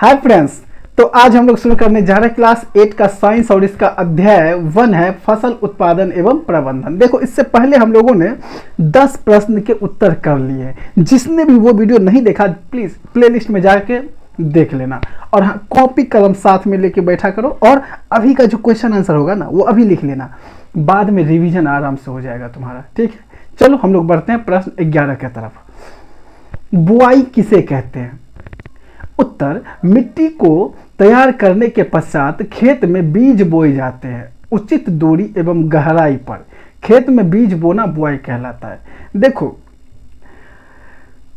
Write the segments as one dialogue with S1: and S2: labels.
S1: Hi friends, तो आज हम लोग शुरू करने जा रहे हैं क्लास 8 का साइंस और इसका अध्याय 1 है फसल उत्पादन एवं प्रबंधन। देखो, इससे पहले हम लोगों ने 10 प्रश्न के उत्तर कर लिए हैं। जिसने भी वो वीडियो नहीं देखा प्लीज प्लेलिस्ट में जाके देख लेना। और हाँ, कॉपी कलम साथ में लेके बैठा करो और अभी का जो क्वेश्चन आंसर होगा ना वो अभी लिख लेना, बाद में रिवीजन आराम से हो जाएगा तुम्हारा। ठीक है, चलो हम लोग बढ़ते हैं प्रश्न 11 की तरफ। बुआई किसे कहते हैं? उत्तर, मिट्टी को तैयार करने के पश्चात खेत में बीज बोए जाते हैं उचित दूरी एवं गहराई पर। खेत में बीज बोना बुआई कहलाता है। देखो,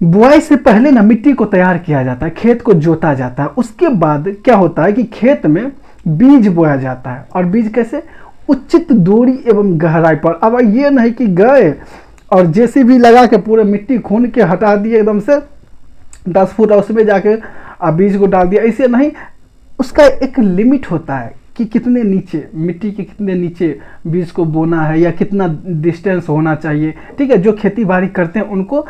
S1: बुआई से पहले ना मिट्टी को तैयार किया जाता है, खेत को जोता जाता है। उसके बाद क्या होता है कि खेत में बीज बोया जाता है। और बीज कैसे? उचित दूरी एवं गहराई पर। अब ये नहीं कि गए और जेसीबी लगा के पूरे मिट्टी खून के हटा दिए एकदम से 10 फुट और उसमें जाके बीज को डाल दिया, ऐसे नहीं। उसका एक लिमिट होता है कि कितने नीचे, मिट्टी के कितने नीचे बीज को बोना है या कितना डिस्टेंस होना चाहिए। ठीक है, जो खेती बाड़ी करते हैं उनको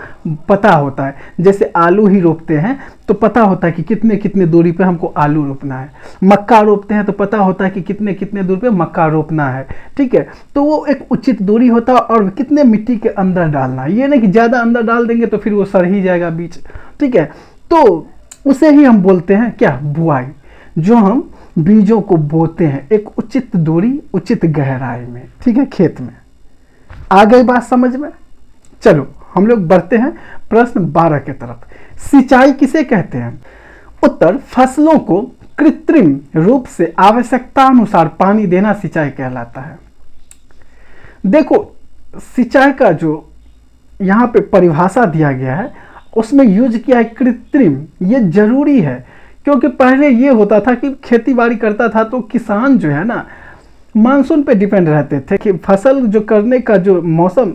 S1: पता होता है। जैसे आलू ही रोपते हैं तो पता होता है कि कितने कितने दूरी पे हमको आलू रोपना है। मक्का रोपते हैं तो पता होता है कि कितने कितने दूरी पे मक्का रोपना है। ठीक है, तो वो एक उचित दूरी होता है और कितने मिट्टी के अंदर डालना है। ये नहीं कि ज़्यादा अंदर डाल देंगे तो फिर वो सड़ ही जाएगा बीज। ठीक है, तो उसे ही हम बोलते हैं क्या? बुआई। जो हम बीजों को बोते हैं एक उचित दूरी उचित गहराई में। ठीक है, खेत में। आ गई बात समझ में? चलो हम लोग बढ़ते हैं प्रश्न 12 की तरफ। सिंचाई किसे कहते हैं? उत्तर, फसलों को कृत्रिम रूप से आवश्यकता अनुसार पानी देना सिंचाई कहलाता है। देखो, सिंचाई का जो यहाँ पे परिभाषा दिया गया है उसमें यूज किया है कृत्रिम। ये जरूरी है क्योंकि पहले ये होता था कि खेती बाड़ी करता था तो किसान जो है ना मानसून पे डिपेंड रहते थे कि फसल जो करने का जो मौसम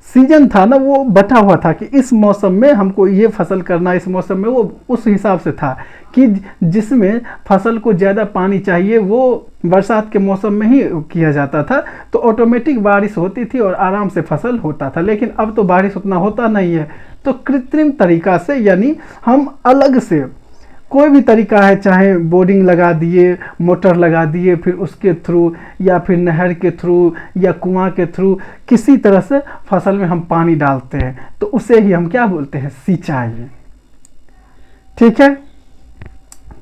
S1: सीजन था ना वो बटा हुआ था कि इस मौसम में हमको ये फसल करना, इस मौसम में वो उस हिसाब से था कि जिसमें फसल को ज़्यादा पानी चाहिए वो बरसात के मौसम में ही किया जाता था। तो ऑटोमेटिक बारिश होती थी और आराम से फसल होता था। लेकिन अब तो बारिश उतना होता नहीं है, तो कृत्रिम तरीका से यानी हम अलग से कोई भी तरीका है, चाहे बोरिंग लगा दिए, मोटर लगा दिए, फिर उसके थ्रू या फिर नहर के थ्रू या कुआं के थ्रू किसी तरह से फसल में हम पानी डालते हैं, तो उसे ही हम क्या बोलते हैं? सिंचाई। ठीक है,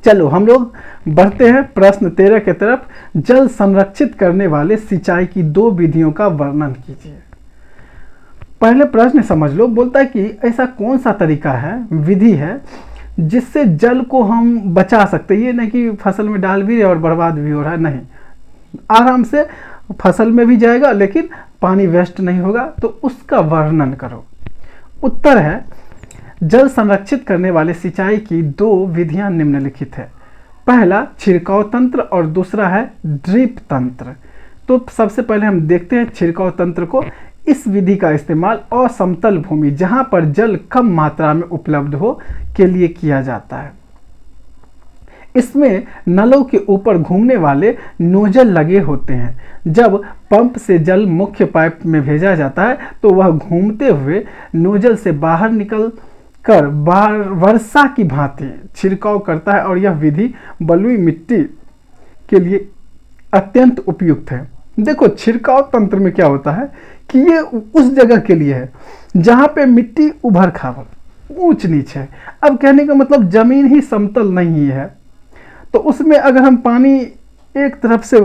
S1: चलो हम लोग बढ़ते हैं प्रश्न 13 की तरफ। जल संरक्षित करने वाले सिंचाई की 2 विधियों का वर्णन कीजिए। पहले प्रश्न समझ लो, बोलता है कि ऐसा कौन सा तरीका है, विधि है जिससे जल को हम बचा सकते हैं। ये नहीं कि फसल में डाल भी रहे और बर्बाद भी हो रहा है, नहीं, आराम से फसल में भी जाएगा लेकिन पानी वेस्ट नहीं होगा। तो उसका वर्णन करो। उत्तर है, जल संरक्षित करने वाले सिंचाई की 2 विधियां निम्नलिखित है। पहला छिड़काव तंत्र और दूसरा है ड्रिप तंत्र। तो सबसे पहले हम देखते हैं छिड़काव तंत्र को। इस विधि का इस्तेमाल असमतल भूमि जहां पर जल कम मात्रा में उपलब्ध हो के लिए किया जाता है। इसमें नलों के ऊपर घूमने वाले नोजल लगे होते हैं। जब पंप से जल मुख्य पाइप में भेजा जाता है तो वह घूमते हुए नोजल से बाहर निकल कर वर्षा की भांति छिड़काव करता है। और यह विधि बलुई मिट्टी के लिए अत्यंत उपयुक्त है। देखो, छिड़काव तंत्र में क्या होता है कि ये उस जगह के लिए है जहाँ पे मिट्टी उभर खावर ऊंच नीच है। अब कहने का मतलब जमीन ही समतल नहीं है, तो उसमें अगर हम पानी एक तरफ से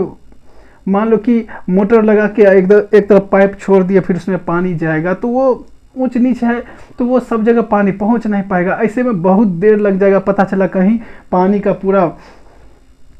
S1: मान लो कि मोटर लगा के एक तरफ पाइप छोड़ दिया फिर उसमें पानी जाएगा तो वो ऊंच नीच है, तो वो सब जगह पानी पहुंच नहीं पाएगा। ऐसे में बहुत देर लग जाएगा, पता चला कहीं पानी का पूरा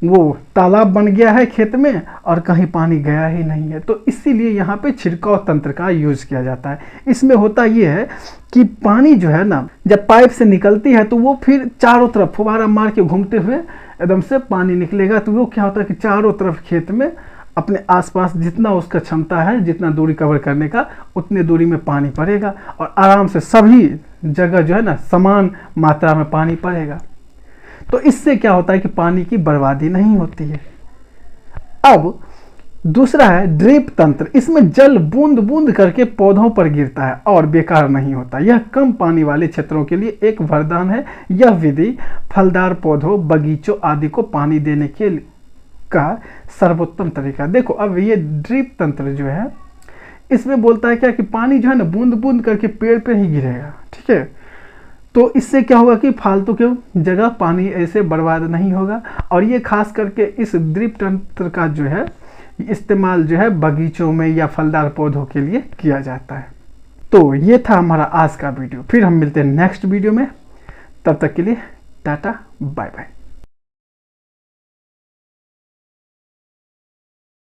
S1: वो तालाब बन गया है खेत में और कहीं पानी गया ही नहीं है। तो इसीलिए यहाँ पे छिड़काव तंत्र का यूज किया जाता है। इसमें होता ये है कि पानी जो है ना जब पाइप से निकलती है तो वो फिर चारों तरफ फुवारा मार के घूमते हुए एकदम से पानी निकलेगा। तो वो क्या होता है कि चारों तरफ खेत में अपने आसपास जितना उसका क्षमता है, जितना दूरी कवर करने का, उतने दूरी में पानी पड़ेगा और आराम से सभी जगह जो है ना समान मात्रा में पानी पड़ेगा। तो इससे क्या होता है कि पानी की बर्बादी नहीं होती है। अब दूसरा है ड्रिप तंत्र। इसमें जल बूंद बूंद करके पौधों पर गिरता है और बेकार नहीं होता। यह कम पानी वाले क्षेत्रों के लिए एक वरदान है। यह विधि फलदार पौधों, बगीचों आदि को पानी देने के का सर्वोत्तम तरीका। देखो अब ये ड्रिप तंत्र जो है इसमें बोलता है क्या कि पानी जो है ना बूंद बूंद करके पेड़ पे ही गिरेगा, ठीक है। तो इससे क्या होगा कि फालतू के जगह पानी ऐसे बर्बाद नहीं होगा। और ये खास करके इस ड्रिप तंत्र का जो है इस्तेमाल जो है बगीचों में या फलदार पौधों के लिए किया जाता है। तो ये था हमारा आज का वीडियो। फिर हम मिलते हैं नेक्स्ट वीडियो में। तब तक के लिए टाटा बाय बाय।